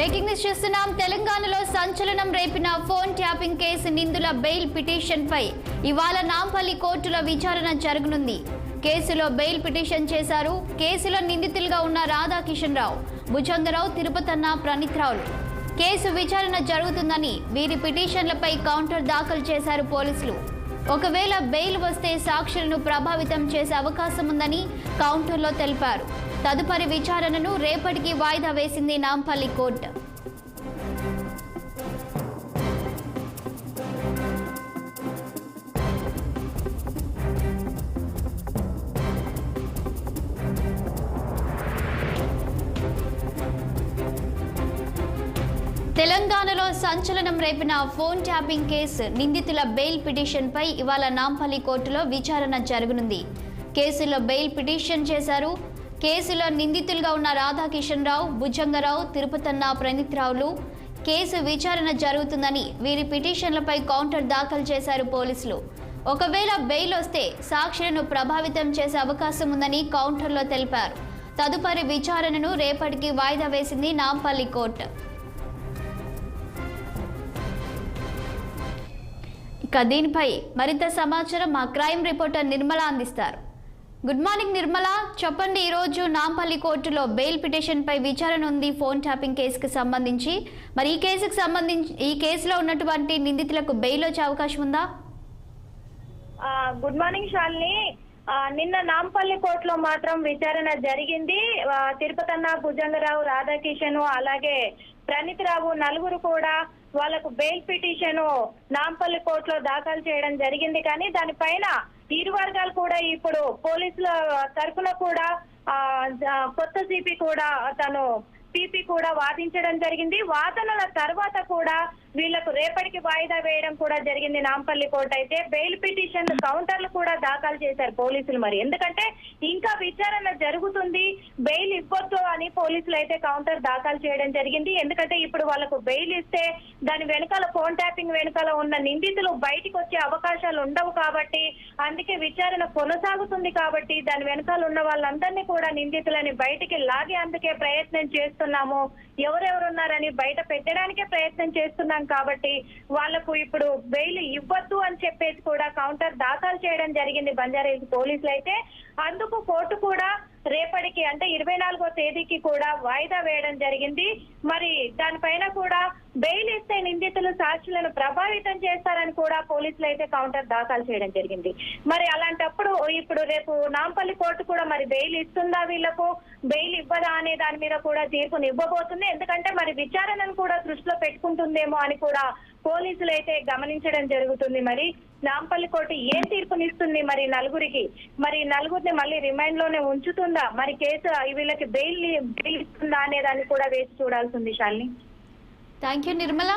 Breaking news చూస్తున్నాం. తెలంగాణలో సంచలనం రేపిన ఫోన్ ట్యాపింగ్ కేసు నిందుల బెయిల్ పిటిషన్ పై ఇవాళ నాంపల్లి కోర్టులో విచారణ జరగనుంది. కేసులో బెయిల్ పిటిషన్ చేశారు. కేసులో నిందితులుగా ఉన్న రాధాకిషన్ రావు, భుజంగరావు, తిరుపతన్న, ప్రణీత్ రావులు. కేసు విచారణ జరుగుతుందని వీరి పిటిషన్లపై కౌంటర్ దాఖలు చేశారు పోలీసులు. ఒకవేళ బెయిల్ వస్తే సాక్షులను ప్రభావితం చేసే అవకాశం ఉందని కౌంటర్లో తెలిపారు. తదుపరి విచారణను రేపటికి వాయిదా వేసింది నాంపల్లి కోర్టు. తెలంగాణలో సంచలనం రేపిన ఫోన్ ట్యాపింగ్ కేసు నిందితుల బెయిల్ పిటిషన్ పై ఇవాళ నాంపల్లి కోర్టులో విచారణ జరగనుంది. కేసులో బెయిల్ పిటిషన్ చేశారు. కేసులో నిందితులుగా ఉన్న రాధాకిషన్ రావు, భుజంగరావు, తిరుపతన్న, ప్రణీత్ రావులు. కేసు విచారణ జరుగుతుందని వీరి పిటిషన్లపై కౌంటర్ దాఖలు చేశారు పోలీసులు. ఒకవేళ బెయిల్ వస్తే సాక్షులను ప్రభావితం చేసే అవకాశం ఉందని కౌంటర్లో తెలిపారు. తదుపరి విచారణను రేపటికి వాయిదా వేసింది నాంపల్లి కోర్టు. ఇక దీనిపై మరింత సమాచారం మా క్రైమ్ రిపోర్టర్ నిర్మల అందిస్తారు. గుడ్ మార్నింగ్ నిర్మల, చెప్పండి. ఈరోజు నాంపల్లి కోర్టులో బెయిల్ పిటిషన్ పై విచారణ ఉంది ఫోన్ ట్యాపింగ్ కేసుకు సంబంధించి. మరి ఈ కేసులో ఉన్నటువంటి నిందితులకు బెయిల్ వచ్చే అవకాశం ఉందా? Good morning Shalini. నిన్న నాంపల్లి కోర్టులో మాత్రం విచారణ జరిగింది. తిరుపతన్న, భుజంగరావు, రాధాకిషన్ అలాగే ప్రణీత్ రావు నలుగురు కూడా వాళ్ళకు బెయిల్ పిటిషన్ నాంపల్లి కోర్టులో దాఖలు చేయడం జరిగింది. కానీ దానిపైన ఇరు వర్గాలు కూడా ఇప్పుడు పోలీసుల తరఫున కూడా కొత్త సిపి కూడా తను పీపీ కూడా వాదించడం జరిగింది. వాదనల తర్వాత కూడా వీళ్లకు రేపటికి వాయిదా వేయడం కూడా జరిగింది నాంపల్లి కోర్టు. అయితే బెయిల్ పిటిషన్ కౌంటర్లు కూడా దాఖలు చేశారు పోలీసులు. మరి ఎందుకంటే ఇంకా విచారణ జరుగుతుంది, బెయిల్ ఇవ్వద్దు అని పోలీసులు అయితే కౌంటర్ దాఖలు చేయడం జరిగింది. ఎందుకంటే ఇప్పుడు వాళ్ళకు బెయిల్ ఇస్తే దాని వెనకాల ఫోన్ ట్యాపింగ్ వెనకాల ఉన్న నిందితులు బయటికి వచ్చే అవకాశాలు ఉండవు కాబట్టి, అందుకే విచారణ కొనసాగుతుంది కాబట్టి దాని వెనకాల ఉన్న వాళ్ళందరినీ కూడా నిందితులని బయటికి లాగే అందుకే ప్రయత్నం చేస్తున్నాము, ఎవరెవరున్నారని బయట పెట్టడానికే ప్రయత్నం చేస్తున్నాం కాబట్టి వాళ్లకు ఇప్పుడు బెయిల్ ఇవ్వద్దు అని చెప్పేసి కూడా కౌంటర్ దాఖలు చేయడం జరిగింది బంజారాహిల్స్ పోలీసులు. అయితే అందుకు కోర్టు కూడా రేపటికి అంటే 24వ తేదీకి కూడా వాయిదా వేయడం జరిగింది. మరి దానిపైన కూడా బెయిల్ ఇస్తే నిందితులు సాక్షులను ప్రభావితం చేస్తారని కూడా పోలీసులు అయితే కౌంటర్ దాఖలు చేయడం జరిగింది. మరి అలాంటప్పుడు ఇప్పుడు రేపు నాంపల్లి కోర్టు కూడా మరి బెయిల్ ఇస్తుందా, వీళ్లకు బెయిల్ ఇవ్వదా అనే దాని మీద కూడా తీర్పుని ఇవ్వబోతుంది. ఎందుకంటే మరి విచారణను కూడా దృష్టిలో పెట్టుకుంటుందేమో అని కూడా పోలీసులు అయితే గమనించడం జరుగుతుంది. మరి నాంపల్లి కోర్టు ఏం తీర్పునిస్తుంది మరి నలుగురికి, మరి నలుగురిని మళ్ళీ రిమైండ్ లోనే ఉంచుతుందా, మరి కేసు వీళ్ళకి బెయిల్ ఇస్తుందా అనే దాన్ని కూడా వేసి చూడాల్సింది. శాలిని. Thank you Nirmala.